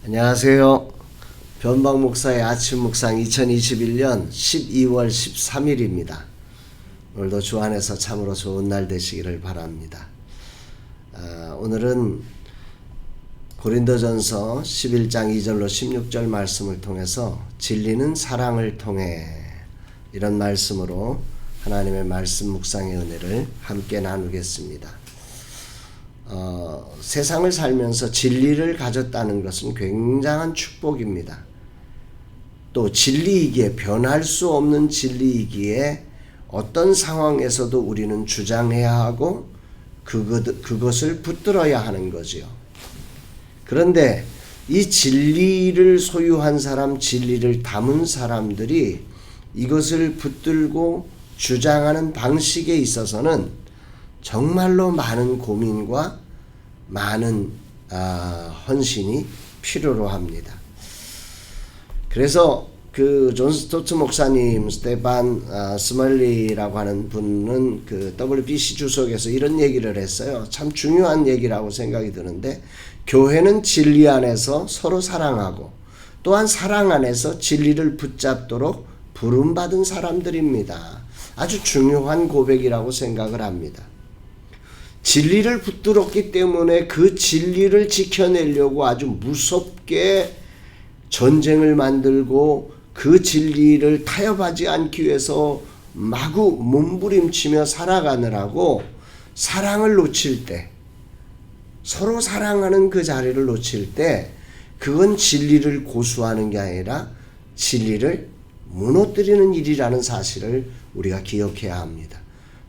안녕하세요. 변방 목사의 아침 묵상 2021년 12월 13일입니다. 오늘도 주 안에서 참으로 좋은 날 되시기를 바랍니다. 오늘은 고린도전서 11장 2절로 16절 말씀을 통해서 진리는 사랑을 통해 이런 말씀으로 하나님의 말씀 묵상의 은혜를 함께 나누겠습니다. 세상을 살면서 진리를 가졌다는 것은 굉장한 축복입니다. 또 진리이기에 변할 수 없는 진리이기에 어떤 상황에서도 우리는 주장해야 하고 그것을 붙들어야 하는 거지요. 그런데 이 진리를 소유한 사람, 진리를 담은 사람들이 이것을 붙들고 주장하는 방식에 있어서는 정말로 많은 고민과 많은 헌신이 필요로 합니다. 그래서 그 존 스토트 목사님, 스테반 스멀리라고 하는 분은 그 WBC 주석에서 이런 얘기를 했어요. 참 중요한 얘기라고 생각이 드는데, 교회는 진리 안에서 서로 사랑하고 또한 사랑 안에서 진리를 붙잡도록 부름받은 사람들입니다. 아주 중요한 고백이라고 생각을 합니다. 진리를 붙들었기 때문에 그 진리를 지켜내려고 아주 무섭게 전쟁을 만들고 그 진리를 타협하지 않기 위해서 마구 몸부림치며 살아가느라고 사랑을 놓칠 때, 서로 사랑하는 그 자리를 놓칠 때 그건 진리를 고수하는 게 아니라 진리를 무너뜨리는 일이라는 사실을 우리가 기억해야 합니다.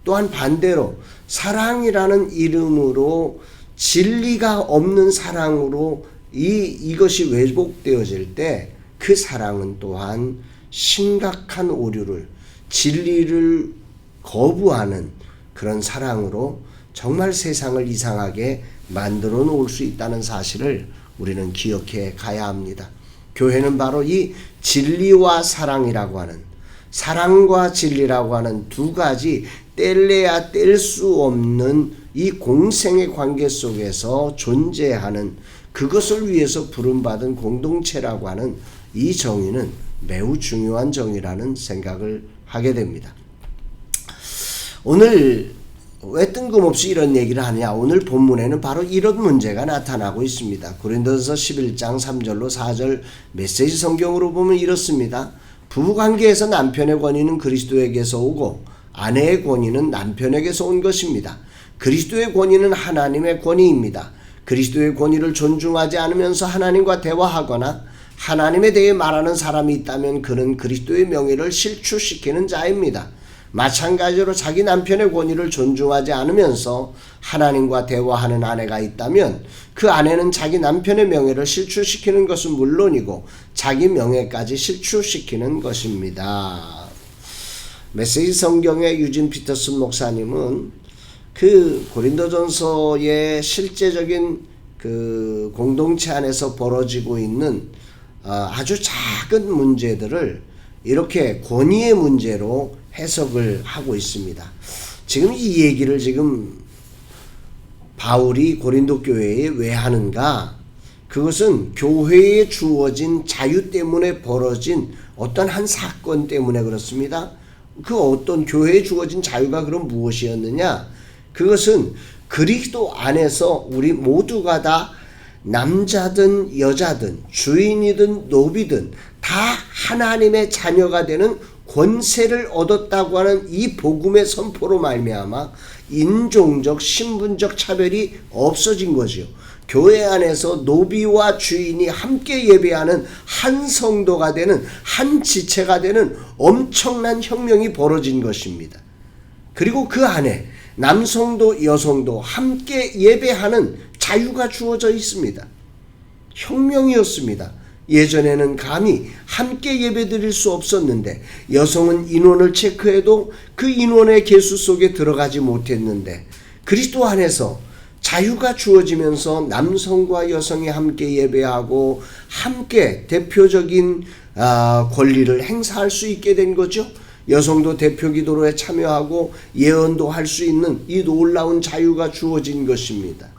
또한 반대로 사랑이라는 이름으로 진리가 없는 사랑으로 이것이 왜곡되어질 때 그 사랑은 또한 심각한 오류를, 진리를 거부하는 그런 사랑으로 정말 세상을 이상하게 만들어 놓을 수 있다는 사실을 우리는 기억해 가야 합니다. 교회는 바로 이 진리와 사랑이라고 하는, 사랑과 진리라고 하는 두 가지 뗄래야 뗄 수 없는 이 공생의 관계 속에서 존재하는, 그것을 위해서 부름받은 공동체라고 하는 이 정의는 매우 중요한 정의라는 생각을 하게 됩니다. 오늘 왜 뜬금없이 이런 얘기를 하냐? 오늘 본문에는 바로 이런 문제가 나타나고 있습니다. 고린도전서 11장 3절로 4절 메시지 성경으로 보면 이렇습니다. 부부관계에서 남편의 권위는 그리스도에게서 오고 아내의 권위는 남편에게서 온 것입니다. 그리스도의 권위는 하나님의 권위입니다. 그리스도의 권위를 존중하지 않으면서 하나님과 대화하거나 하나님에 대해 말하는 사람이 있다면 그는 그리스도의 명예를 실추시키는 자입니다. 마찬가지로 자기 남편의 권위를 존중하지 않으면서 하나님과 대화하는 아내가 있다면 그 아내는 자기 남편의 명예를 실추시키는 것은 물론이고 자기 명예까지 실추시키는 것입니다. 메시지 성경의 유진 피터슨 목사님은 그 고린도전서의 실제적인 그 공동체 안에서 벌어지고 있는 아주 작은 문제들을 이렇게 권위의 문제로 해석을 하고 있습니다. 지금 이 얘기를 지금 바울이 고린도 교회에 왜 하는가? 그것은 교회에 주어진 자유 때문에 벌어진 어떤 한 사건 때문에 그렇습니다. 그 어떤 교회에 주어진 자유가 그럼 무엇이었느냐? 그것은 그리스도 안에서 우리 모두가 다 남자든 여자든 주인이든 노비든 다 하나님의 자녀가 되는 권세를 얻었다고 하는 이 복음의 선포로 말미암아 인종적 신분적 차별이 없어진 거지요. 교회 안에서 노비와 주인이 함께 예배하는 한 성도가 되는, 한 지체가 되는 엄청난 혁명이 벌어진 것입니다. 그리고 그 안에 남성도 여성도 함께 예배하는 자유가 주어져 있습니다. 혁명이었습니다. 예전에는 감히 함께 예배드릴 수 없었는데, 여성은 인원을 체크해도 그 인원의 계수 속에 들어가지 못했는데, 그리스도 안에서 자유가 주어지면서 남성과 여성이 함께 예배하고 함께 대표적인 권리를 행사할 수 있게 된 거죠. 여성도 대표 기도로에 참여하고 예언도 할 수 있는 이 놀라운 자유가 주어진 것입니다.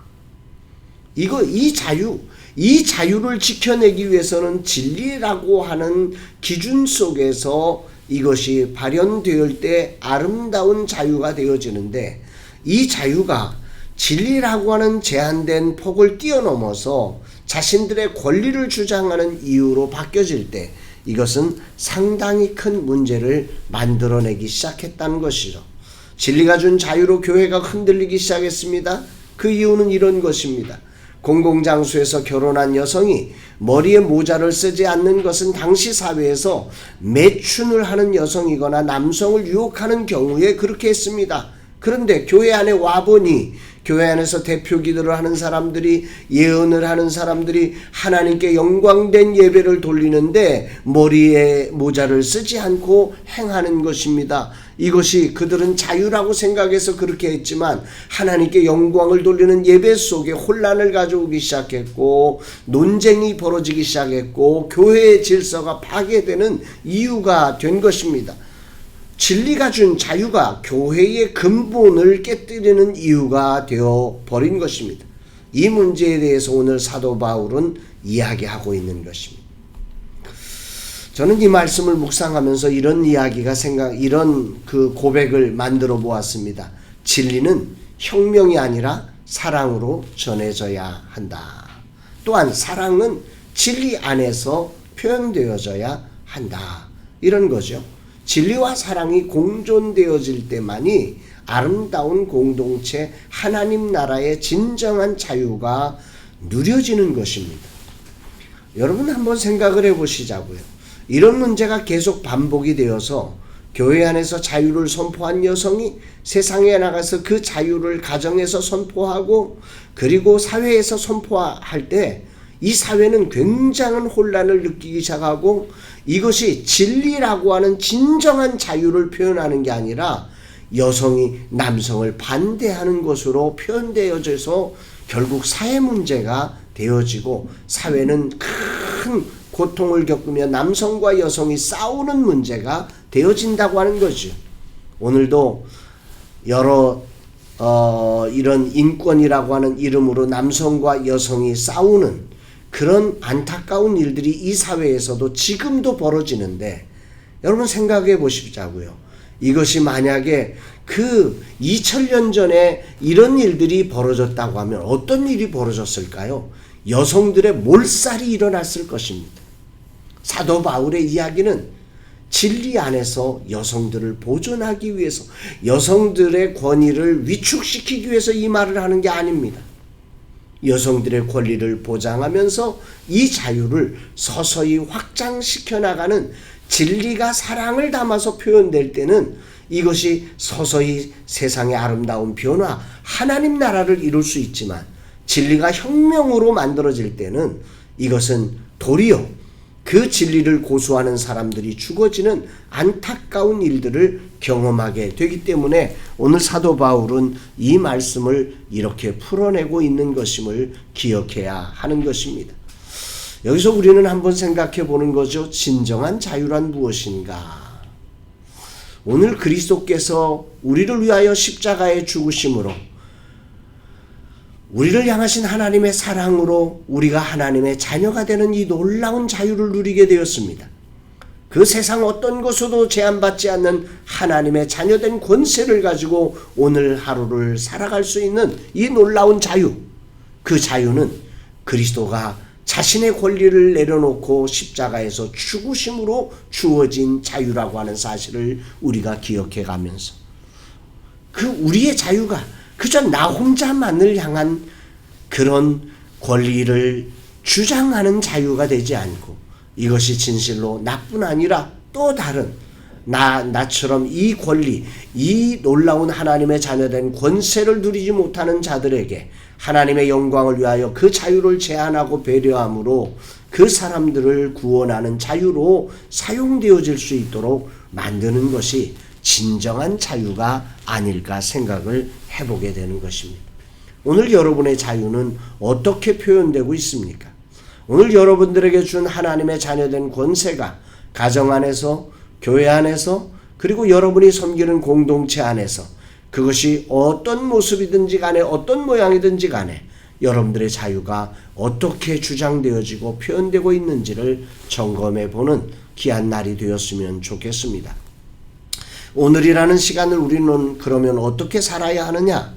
이 자유, 이 자유를 지켜내기 위해서는 진리라고 하는 기준 속에서 이것이 발현될 때 아름다운 자유가 되어지는데, 이 자유가 진리라고 하는 제한된 폭을 뛰어넘어서 자신들의 권리를 주장하는 이유로 바뀌어질 때 이것은 상당히 큰 문제를 만들어내기 시작했다는 것이죠. 진리가 준 자유로 교회가 흔들리기 시작했습니다. 그 이유는 이런 것입니다. 공공장소에서 결혼한 여성이 머리에 모자를 쓰지 않는 것은 당시 사회에서 매춘을 하는 여성이거나 남성을 유혹하는 경우에 그렇게 했습니다. 그런데 교회 안에 와보니 교회 안에서 대표 기도를 하는 사람들이, 예언을 하는 사람들이 하나님께 영광된 예배를 돌리는데 머리에 모자를 쓰지 않고 행하는 것입니다. 이것이 그들은 자유라고 생각해서 그렇게 했지만 하나님께 영광을 돌리는 예배 속에 혼란을 가져오기 시작했고, 논쟁이 벌어지기 시작했고, 교회의 질서가 파괴되는 이유가 된 것입니다. 진리가 준 자유가 교회의 근본을 깨뜨리는 이유가 되어 버린 것입니다. 이 문제에 대해서 오늘 사도 바울은 이야기하고 있는 것입니다. 저는 이 말씀을 묵상하면서 이런 이런 고백을 만들어 보았습니다. 진리는 혁명이 아니라 사랑으로 전해져야 한다. 또한 사랑은 진리 안에서 표현되어져야 한다. 이런 거죠. 진리와 사랑이 공존되어질 때만이 아름다운 공동체 하나님 나라의 진정한 자유가 누려지는 것입니다. 여러분 한번 생각을 해보시자고요. 이런 문제가 계속 반복이 되어서 교회 안에서 자유를 선포한 여성이 세상에 나가서 그 자유를 가정에서 선포하고 그리고 사회에서 선포할 때 이 사회는 굉장한 혼란을 느끼기 시작하고, 이것이 진리라고 하는 진정한 자유를 표현하는 게 아니라 여성이 남성을 반대하는 것으로 표현되어져서 결국 사회 문제가 되어지고 사회는 큰 고통을 겪으며 남성과 여성이 싸우는 문제가 되어진다고 하는 거죠. 오늘도 여러 이런 인권이라고 하는 이름으로 남성과 여성이 싸우는 그런 안타까운 일들이 이 사회에서도 지금도 벌어지는데, 여러분 생각해 보시자고요. 이것이 만약에 그 2000년 전에 이런 일들이 벌어졌다고 하면 어떤 일이 벌어졌을까요? 여성들의 몰살이 일어났을 것입니다. 사도 바울의 이야기는 진리 안에서 여성들을 보존하기 위해서, 여성들의 권위를 위축시키기 위해서 이 말을 하는 게 아닙니다. 여성들의 권리를 보장하면서 이 자유를 서서히 확장시켜 나가는 진리가 사랑을 담아서 표현될 때는 이것이 서서히 세상의 아름다운 변화, 하나님 나라를 이룰 수 있지만, 진리가 혁명으로 만들어질 때는 이것은 도리어 그 진리를 고수하는 사람들이 죽어지는 안타까운 일들을 경험하게 되기 때문에 오늘 사도 바울은 이 말씀을 이렇게 풀어내고 있는 것임을 기억해야 하는 것입니다. 여기서 우리는 한번 생각해 보는 거죠. 진정한 자유란 무엇인가? 오늘 그리스도께서 우리를 위하여 십자가에 죽으심으로, 우리를 향하신 하나님의 사랑으로 우리가 하나님의 자녀가 되는 이 놀라운 자유를 누리게 되었습니다. 그 세상 어떤 것으로도 제한받지 않는 하나님의 자녀된 권세를 가지고 오늘 하루를 살아갈 수 있는 이 놀라운 자유, 그 자유는 그리스도가 자신의 권리를 내려놓고 십자가에서 죽으심으로 주어진 자유라고 하는 사실을 우리가 기억해 가면서, 그 우리의 자유가 그저 나 혼자만을 향한 그런 권리를 주장하는 자유가 되지 않고, 이것이 진실로 나뿐 아니라 또 다른 나처럼 이 권리, 이 놀라운 하나님의 자녀된 권세를 누리지 못하는 자들에게 하나님의 영광을 위하여 그 자유를 제한하고 배려함으로 그 사람들을 구원하는 자유로 사용되어질 수 있도록 만드는 것이 진정한 자유가 아닐까 생각을 해보게 되는 것입니다. 오늘 여러분의 자유는 어떻게 표현되고 있습니까? 오늘 여러분들에게 준 하나님의 자녀된 권세가 가정 안에서, 교회 안에서, 그리고 여러분이 섬기는 공동체 안에서, 그것이 어떤 모습이든지 간에, 어떤 모양이든지 간에 여러분들의 자유가 어떻게 주장되어지고 표현되고 있는지를 점검해 보는 귀한 날이 되었으면 좋겠습니다. 오늘이라는 시간을 우리는 그러면 어떻게 살아야 하느냐?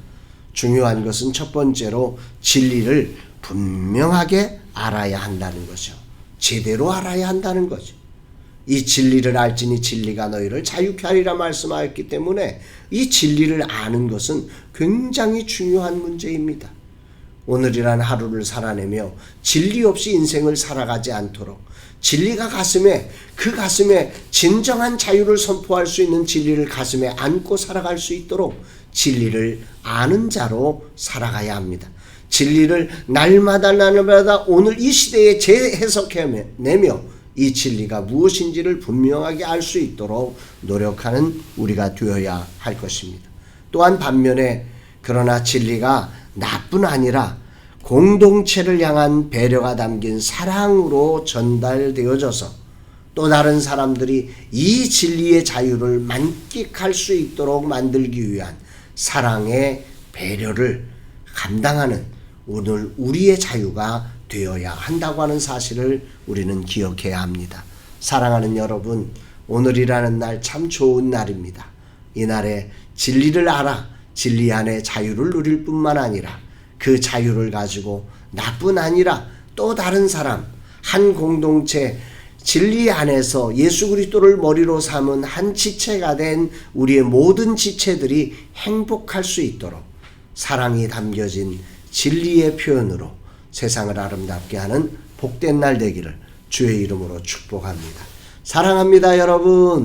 중요한 것은 첫 번째로 진리를 분명하게 알아야 한다는 거죠. 제대로 알아야 한다는 거죠. 이 진리를 알지니 진리가 너희를 자유케 하리라 말씀하였기 때문에 이 진리를 아는 것은 굉장히 중요한 문제입니다. 오늘이란 하루를 살아내며 진리 없이 인생을 살아가지 않도록 진리가 그 가슴에 진정한 자유를 선포할 수 있는 진리를 가슴에 안고 살아갈 수 있도록 진리를 아는 자로 살아가야 합니다. 진리를 날마다 오늘 이 시대에 재해석해내며 이 진리가 무엇인지를 분명하게 알 수 있도록 노력하는 우리가 되어야 할 것입니다. 또한 반면에 그러나 진리가 나뿐 아니라 공동체를 향한 배려가 담긴 사랑으로 전달되어져서 또 다른 사람들이 이 진리의 자유를 만끽할 수 있도록 만들기 위한 사랑의 배려를 감당하는 오늘 우리의 자유가 되어야 한다고 하는 사실을 우리는 기억해야 합니다. 사랑하는 여러분, 오늘이라는 날 참 좋은 날입니다. 이 날에 진리를 알아 진리 안에 자유를 누릴 뿐만 아니라 그 자유를 가지고 나뿐 아니라 또 다른 사람, 한 공동체, 진리 안에서 예수 그리스도를 머리로 삼은 한 지체가 된 우리의 모든 지체들이 행복할 수 있도록 사랑이 담겨진 진리의 표현으로 세상을 아름답게 하는 복된 날 되기를 주의 이름으로 축복합니다. 사랑합니다, 여러분.